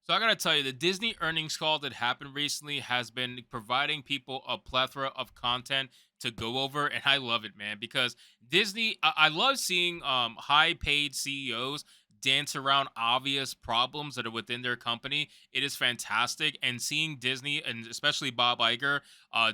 So I gotta tell you, the Disney earnings call that happened recently has been providing people a plethora of content to go over, and I love it, man. Because Disney, I love seeing high-paid CEOs dance around obvious problems that are within their company. It is fantastic, and seeing Disney and especially Bob Iger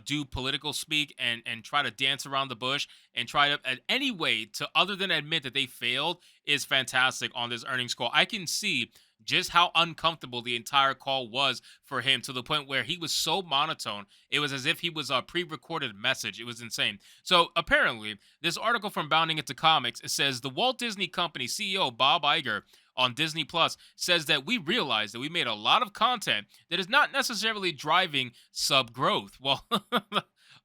do political speak and try to dance around the bush and try to at any way to other than admit that they failed is fantastic on this earnings call. I can see just how uncomfortable the entire call was for him to the point where he was so monotone. It was as if he was a pre-recorded message. It was insane. So apparently, this article from Bounding Into Comics, it says the Walt Disney Company CEO Bob Iger on Disney Plus says that we realized that we made a lot of content that is not necessarily driving sub growth. Well,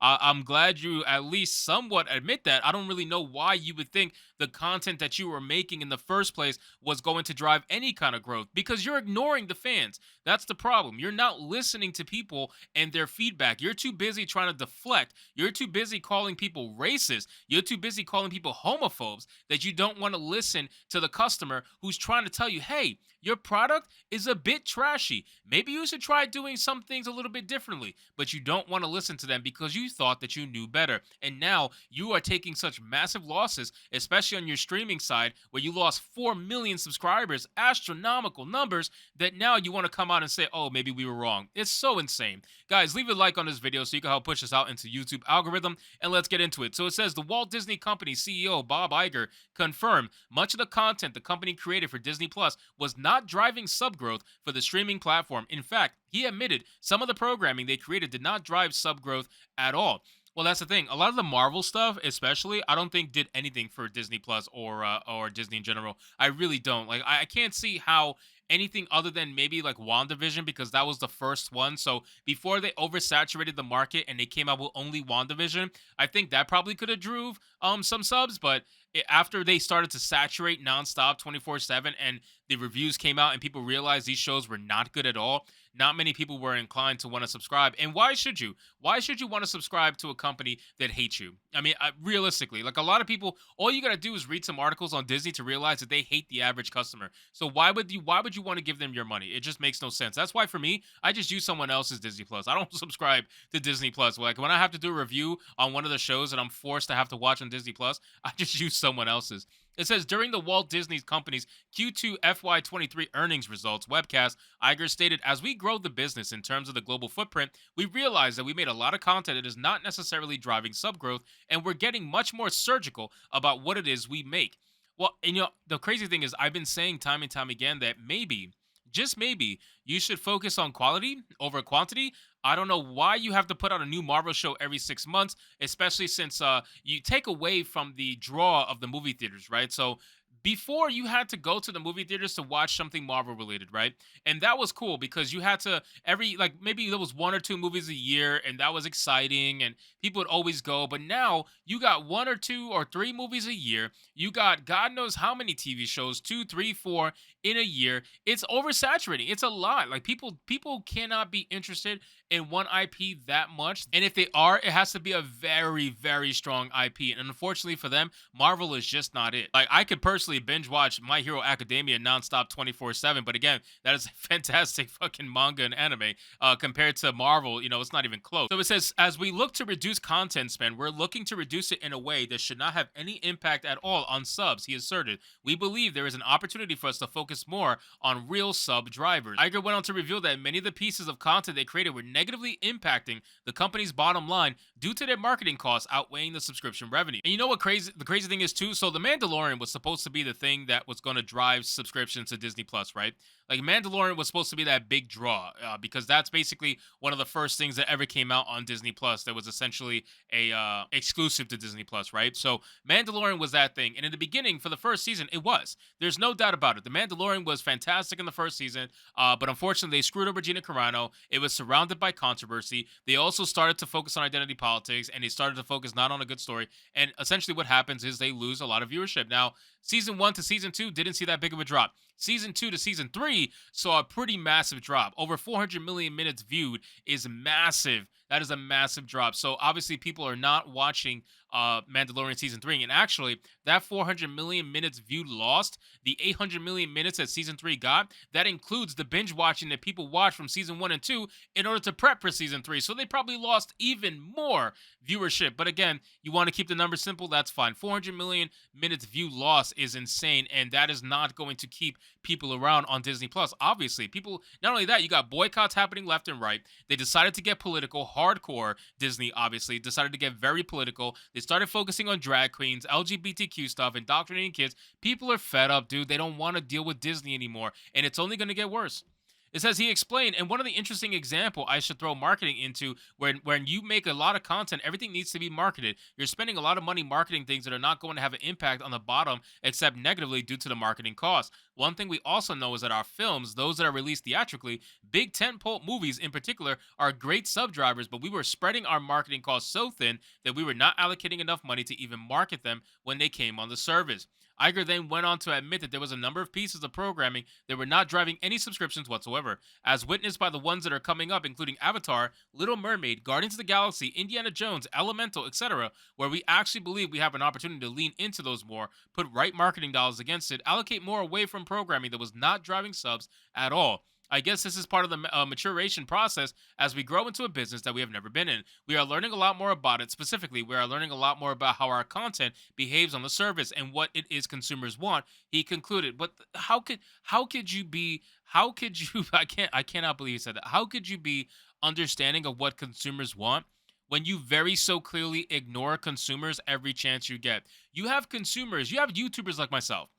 I'm glad you at least somewhat admit that. I don't really know why you would think the content that you were making in the first place was going to drive any kind of growth because you're ignoring the fans. That's the problem. You're not listening to people and their feedback. You're too busy trying to deflect. You're too busy calling people racist. You're too busy calling people homophobes that you don't want to listen to the customer who's trying to tell you, hey, your product is a bit trashy. Maybe you should try doing some things a little bit differently, but you don't want to listen to them because you thought that you knew better. And now you are taking such massive losses, especially on your streaming side, where you lost 4 million subscribers, astronomical numbers, that now you want to come out and say, oh, maybe we were wrong. It's so insane. Guys, leave a like on this video so you can help push us out into YouTube algorithm, and let's get into it. So it says the Walt Disney Company CEO Bob Iger confirmed much of the content the company created for Disney Plus was not driving sub growth for the streaming platform. In fact, he admitted some of the programming they created did not drive sub growth at all. Well, that's the thing. A lot of the Marvel stuff, especially, I don't think did anything for Disney Plus or Disney in general. I really don't. Like, I can't see how anything other than maybe like WandaVision because that was the first one. So before they oversaturated the market and they came out with only WandaVision, I think that probably could have drove some subs. But after they started to saturate nonstop 24/7 and the reviews came out and people realized these shows were not good at all, not many people were inclined to want to subscribe. And why should you? Why should you want to subscribe to a company that hates you? I mean, realistically, like a lot of people, all you got to do is read some articles on Disney to realize that they hate the average customer. So why would you want to give them your money? It just makes no sense. That's why for me, I just use someone else's Disney Plus. I don't subscribe to Disney Plus. Like when I have to do a review on one of the shows that I'm forced to have to watch on Disney Plus, I just use someone else's. It says during the Walt Disney Company's Q2 FY23 earnings results webcast, Iger stated, as we grow the business in terms of the global footprint, we realize that we made a lot of content that is not necessarily driving sub growth, and we're getting much more surgical about what it is we make. Well, and the crazy thing is, I've been saying time and time again that maybe, just maybe, you should focus on quality over quantity. I don't know why you have to put out a new Marvel show every 6 months, especially since you take away from the draw of the movie theaters, right? So before you had to go to the movie theaters to watch something Marvel related, right? And that was cool because you had to every like maybe there was one or two movies a year and that was exciting and people would always go. But now you got one or two or three movies a year. You got God knows how many TV shows, two, three, four in a year. It's oversaturating. It's a lot. Like people cannot be interested in one IP that much. And if they are, it has to be a very, very strong IP. And unfortunately for them, Marvel is just not it. Like I could personally binge watch My Hero Academia nonstop 24/7, but again, that is a fantastic fucking manga and anime. Compared to Marvel, it's not even close. So it says, as we look to reduce content spend, we're looking to reduce it in a way that should not have any impact at all on subs, he asserted. We believe there is an opportunity for us to focus more on real sub drivers. Iger went on to reveal that many of the pieces of content they created were negatively impacting the company's bottom line due to their marketing costs outweighing the subscription revenue. And you know what the crazy thing is too? So the Mandalorian was supposed to be the thing that was going to drive subscriptions to Disney Plus, right? Like Mandalorian was supposed to be that big draw because that's basically one of the first things that ever came out on Disney Plus that was essentially a exclusive to Disney Plus, right? So Mandalorian was that thing, and in the beginning for the first season, it was. There's no doubt about it. The Mandalorian was fantastic in the first season, but unfortunately they screwed over Gina Carano. It was surrounded by controversy. They also started to focus on identity politics, and they started to focus not on a good story. And essentially, what happens is they lose a lot of viewership. Now, season 1 to season 2 didn't see that big of a drop. Season 2 to season 3 saw a pretty massive drop. Over 400 million minutes viewed is massive. That is a massive drop. So obviously people are not watching Mandalorian season 3. And actually, that 400 million minutes viewed lost, the 800 million minutes that season 3 got, that includes the binge watching that people watch from season 1 and 2 in order to prep for season 3. So they probably lost even more viewership. But again, you want to keep the numbers simple, that's fine. 400 million minutes view loss is insane, and that is not going to keep people around on Disney Plus. Obviously, people, not only that, you got boycotts happening left and right. They decided to get political, hardcore. Disney obviously decided to get very political. They started focusing on drag queens, LGBTQ stuff, indoctrinating kids. People are fed up, dude. They don't want to deal with Disney anymore, and it's only going to get worse. It says he explained, and one of the interesting example I should throw marketing into, when you make a lot of content, everything needs to be marketed. You're spending a lot of money marketing things that are not going to have an impact on the bottom, except negatively due to the marketing costs. One thing we also know is that our films, those that are released theatrically, big tentpole movies in particular, are great sub drivers, but we were spreading our marketing costs so thin that we were not allocating enough money to even market them when they came on the service. Iger then went on to admit that there was a number of pieces of programming that were not driving any subscriptions whatsoever, as witnessed by the ones that are coming up, including Avatar, Little Mermaid, Guardians of the Galaxy, Indiana Jones, Elemental, etc., where we actually believe we have an opportunity to lean into those more, put right marketing dollars against it, allocate more away from programming that was not driving subs at all. I guess this is part of the maturation process as we grow into a business that we have never been in. We are learning a lot more about it. Specifically, we are learning a lot more about how our content behaves on the service and what it is consumers want. He concluded. But how could you be? How could you? I cannot believe he said that. How could you be understanding of what consumers want when you very so clearly ignore consumers every chance you get? You have consumers. You have YouTubers like myself.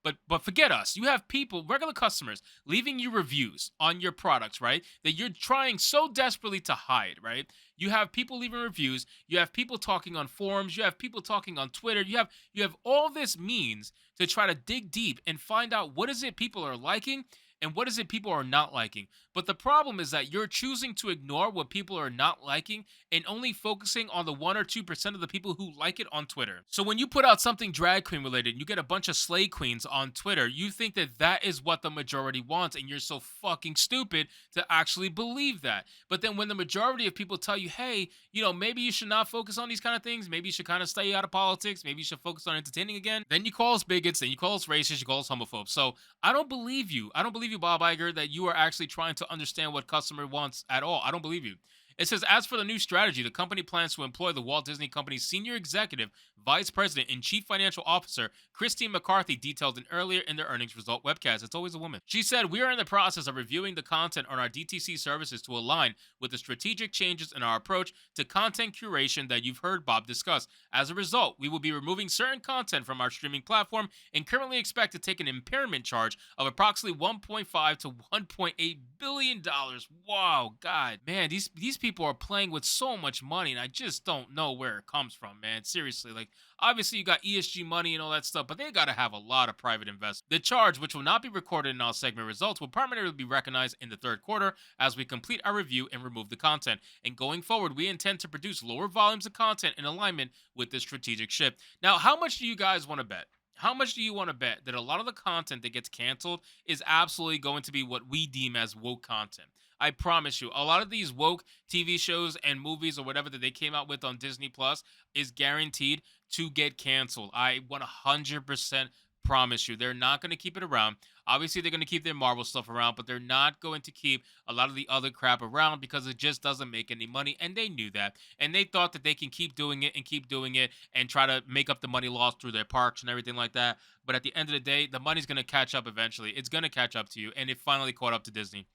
But forget us. You have people, regular customers, leaving you reviews on your products, right? That you're trying so desperately to hide, right? You have people leaving reviews. You have people talking on forums. You have people talking on Twitter. You have all this means to try to dig deep and find out what is it people are liking and what is it people are not liking. But the problem is that you're choosing to ignore what people are not liking and only focusing on the 1 or 2% of the people who like it on Twitter. So when you put out something drag queen related, you get a bunch of slay queens on Twitter, you think that that is what the majority wants, and you're so fucking stupid to actually believe that. But then when the majority of people tell you, hey, maybe you should not focus on these kind of things, maybe you should kind of stay out of politics, maybe you should focus on entertaining again, then you call us bigots, then you call us racist, you call us homophobes. So I don't believe you. I don't believe you, Bob Iger, that you are actually trying to understand what customer wants at all. I don't believe you. It says, as for the new strategy, the company plans to employ the Walt Disney Company's senior executive, vice president, and chief financial officer, Christine McCarthy, detailed earlier in their earnings result webcast. It's always a woman. She said, we are in the process of reviewing the content on our DTC services to align with the strategic changes in our approach to content curation that you've heard Bob discuss. As a result, we will be removing certain content from our streaming platform and currently expect to take an impairment charge of approximately $1.5 to $1.8 billion. Wow, God. Man, these people are playing with so much money, and I just don't know where it comes from, man. Seriously, like, obviously you got ESG money and all that stuff, but they got to have a lot of private investment. The charge, which will not be recorded in all segment results, will primarily be recognized in the third quarter as we complete our review and remove the content. And going forward, we intend to produce lower volumes of content in alignment with this strategic shift. Now, how much do you guys want to bet? How much do you want to bet that a lot of the content that gets canceled is absolutely going to be what we deem as woke content? I promise you, a lot of these woke TV shows and movies or whatever that they came out with on Disney Plus is guaranteed to get canceled. I 100% promise you. They're not going to keep it around. Obviously, they're going to keep their Marvel stuff around, but they're not going to keep a lot of the other crap around because it just doesn't make any money. And they knew that. And they thought that they can keep doing it and keep doing it and try to make up the money lost through their parks and everything like that. But at the end of the day, the money's going to catch up eventually. It's going to catch up to you. And it finally caught up to Disney.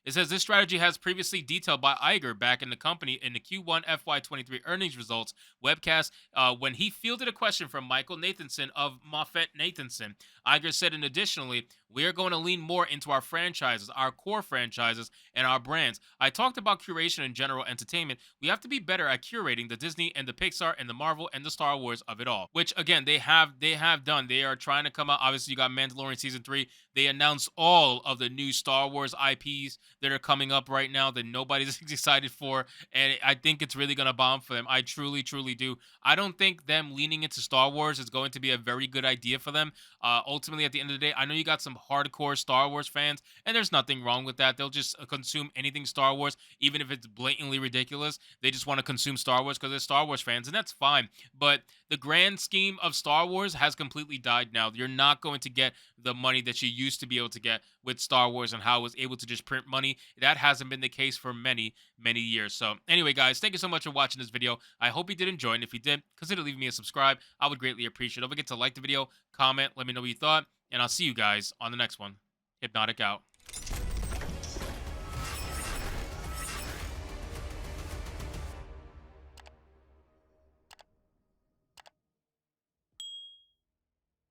It says this strategy has previously detailed by Iger back in the company in the Q1 FY23 earnings results webcast when he fielded a question from Michael Nathanson of MoffettNathanson. Iger said, and additionally, we are going to lean more into our franchises, our core franchises, and our brands. I talked about curation and general entertainment. We have to be better at curating the Disney and the Pixar and the Marvel and the Star Wars of it all, which again they have done. They are trying to come out. Obviously, you got Mandalorian season 3. They announced all of the new Star Wars IPs that are coming up right now that nobody's excited for, and I think it's really gonna bomb for them. I truly, truly do. I don't think them leaning into Star Wars is going to be a very good idea for them. Ultimately, at the end of the day, I know you got some hardcore Star Wars fans, and there's nothing wrong with that. They'll just consume anything Star Wars, even if it's blatantly ridiculous. They just want to consume Star Wars because they're Star Wars fans, and that's fine. But the grand scheme of Star Wars has completely died now. You're not going to get the money that you used to be able to get with Star Wars and how it was able to just print money. That hasn't been the case for many, many years. So, anyway, guys, thank you so much for watching this video. I hope you did enjoy, and if you did, consider leaving me a subscribe. I would greatly appreciate it. Don't forget to like the video, comment, let me know what you thought, and I'll see you guys on the next one. Hypnotic out.